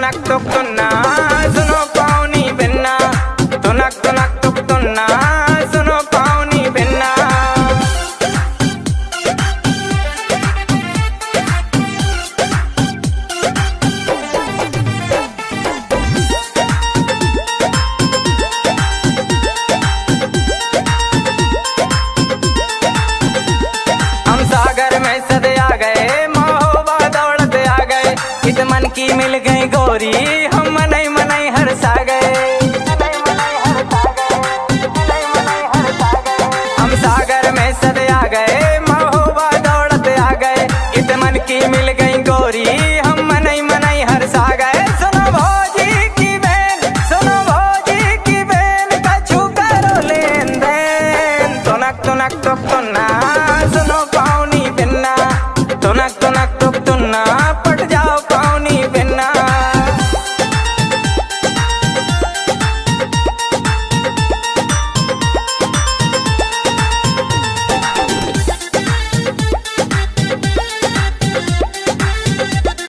तुकना सुनो पाऊनी बिन्ना तुनक तुकना सुनो पाऊनी बिन्ना। हम सागर में सदे आ गए महोबा दौलत आ गए इत मन की मिल गई गोरी हम मनई मनई हरसा गए। हम सागर में सदे आ गए महोबा दौलत आ गए इत मन की मिल गई गोरी